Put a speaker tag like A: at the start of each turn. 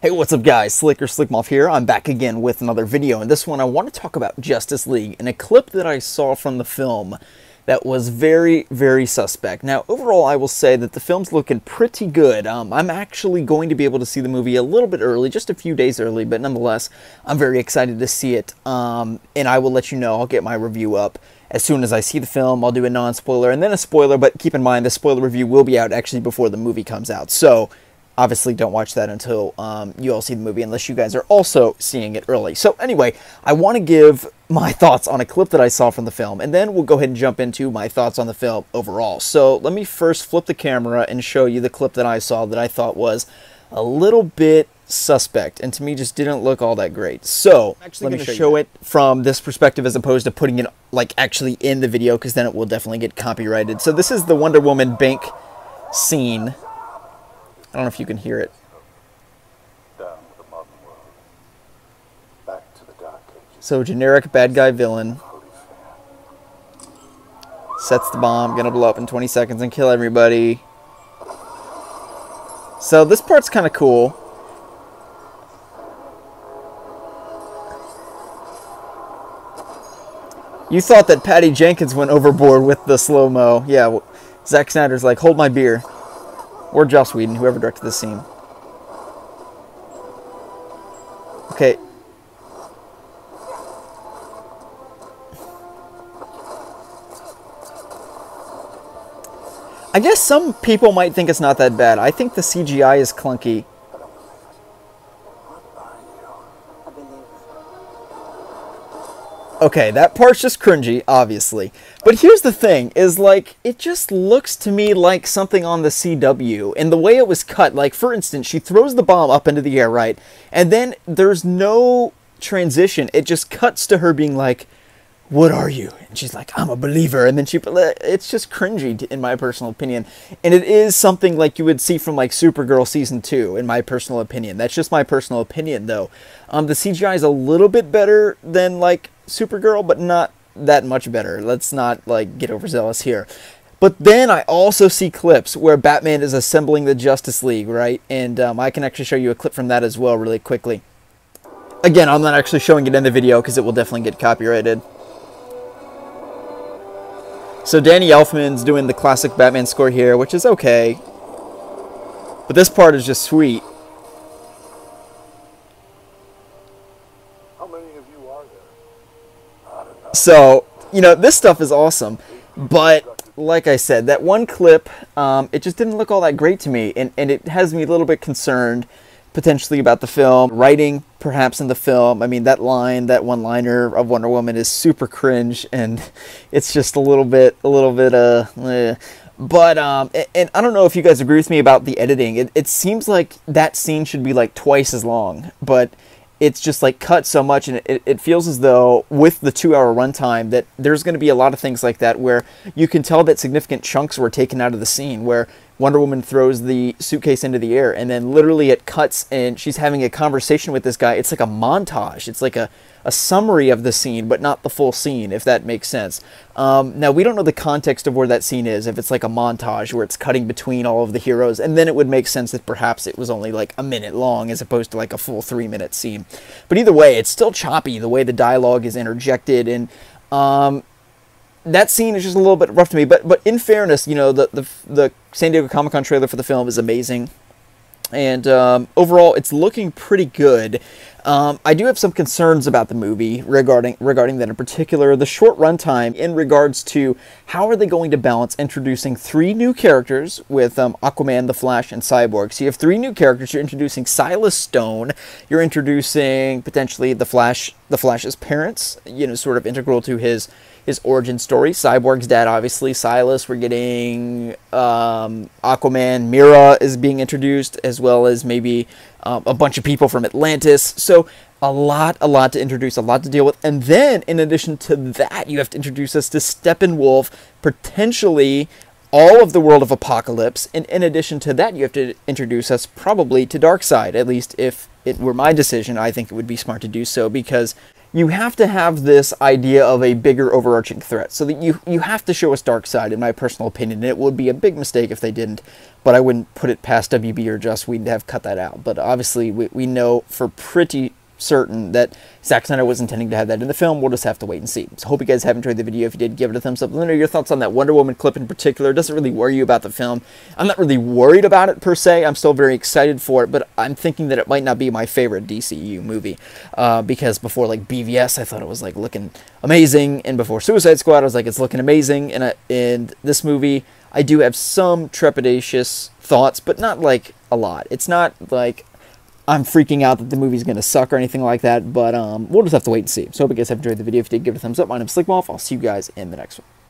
A: Hey, what's up guys? Slickmoff here. I'm back again with another video. In this one, I want to talk about Justice League and a clip that I saw from the film that was very, very suspect. Now, overall, I will say that the film's looking pretty good. I'm actually going to be able to see the movie a little bit early, just a few days early, but nonetheless, I'm very excited to see it. And I will let you know, I'll get my review up as soon as I see the film. I'll do a non-spoiler and then a spoiler, but keep in mind, the spoiler review will be out actually before the movie comes out. So, obviously, don't watch that until you all see the movie, unless you guys are also seeing it early. So anyway, I want to give my thoughts on a clip that I saw from the film, and then we'll go ahead and jump into my thoughts on the film overall. So let me first flip the camera and show you the clip that I saw that I thought was a little bit suspect, and to me just didn't look all that great. So let me show it from this perspective as opposed to putting it like actually in the video, because then it will definitely get copyrighted. So this is the Wonder Woman bank scene. I don't know if you can hear it.
B: Down to the modern world. Back to the dark ages.
A: So generic bad guy villain sets the bomb, gonna blow up in 20 seconds and kill everybody. So this part's kind of cool. You thought that Patty Jenkins went overboard with the slow-mo. Yeah, Zack Snyder's like, hold my beer. Or Joss Whedon, whoever directed this scene. Okay. I guess some people might think it's not that bad. I think the CGI is clunky. Okay, that part's just cringy, obviously. But here's the thing, is like, it just looks to me like something on the CW. And the way it was cut, like, for instance, she throws the bomb up into the air, right? And then there's no transition. It just cuts to her being like, what are you? And she's like, I'm a believer. And then it's just cringy, in my personal opinion. And it is something like you would see from, like, Supergirl Season 2, in my personal opinion. That's just my personal opinion, though. The CGI is a little bit better than, like, Supergirl, but not that much better. Let's not, like, get overzealous here. But then I also see clips where Batman is assembling the Justice League, right? And I can actually show you a clip from that as well really quickly. Again, I'm not actually showing it in the video because it will definitely get copyrighted. So Danny Elfman's doing the classic Batman score here, which is okay. But this part is just sweet.
B: How many of you are there?
A: So, you know, this stuff is awesome. But, like I said, that one clip, it just didn't look all that great to me. And it has me a little bit concerned, potentially, about the film. Writing, perhaps, in the film. I mean, that one-liner of Wonder Woman is super cringe, and it's just a little bit, eh. But, and I don't know if you guys agree with me about the editing. It seems like that scene should be, like, twice as long, but it's just, like, cut so much, and it feels as though, with the 2-hour runtime, that there's going to be a lot of things like that, where you can tell that significant chunks were taken out of the scene, where Wonder Woman throws the suitcase into the air, and then literally it cuts, and she's having a conversation with this guy. It's like a montage. It's like a summary of the scene, but not the full scene, if that makes sense. Now, we don't know the context of where that scene is, if it's like a montage where it's cutting between all of the heroes, and then it would make sense that perhaps it was only like a minute long as opposed to like a full 3-minute scene. But either way, it's still choppy, the way the dialogue is interjected, and that scene is just a little bit rough to me. But in fairness, you know, the San Diego Comic-Con trailer for the film is amazing. And overall, it's looking pretty good. I do have some concerns about the movie regarding that in particular. The short runtime in regards to how are they going to balance introducing 3 new characters with Aquaman, the Flash, and Cyborg. So you have 3 new characters. You're introducing Silas Stone. You're introducing potentially the Flash's parents, you know, sort of integral to his origin story. Cyborg's dad, obviously. Silas, we're getting Aquaman. Mira is being introduced, as well as maybe a bunch of people from Atlantis. So a lot to introduce, a lot to deal with. And then, in addition to that, you have to introduce us to Steppenwolf, potentially all of the world of Apocalypse. And in addition to that, you have to introduce us probably to Darkseid. At least if it were my decision, I think it would be smart to do so, because you have to have this idea of a bigger overarching threat, so that you have to show us Darkseid, in my personal opinion, and it would be a big mistake if they didn't, but I wouldn't put it past WB or Just Whedon to have cut that out. But obviously we know for pretty certain that Zack Snyder was intending to have that in the film. We'll just have to wait and see. So hope you guys have enjoyed the video. If you did, give it a thumbs up. Let me know your thoughts on that Wonder Woman clip in particular. It doesn't really worry you about the film. I'm not really worried about it per se. I'm still very excited for it, but I'm thinking that it might not be my favorite DCEU movie, because before like BVS I thought it was like looking amazing, and before Suicide Squad I was like it's looking amazing, and this movie I do have some trepidatious thoughts, but not like a lot. It's not like I'm freaking out that the movie's going to suck or anything like that, but we'll just have to wait and see. So hope you guys have enjoyed the video. If you did, give it a thumbs up. My name's Slickmoff. I'll see you guys in the next one.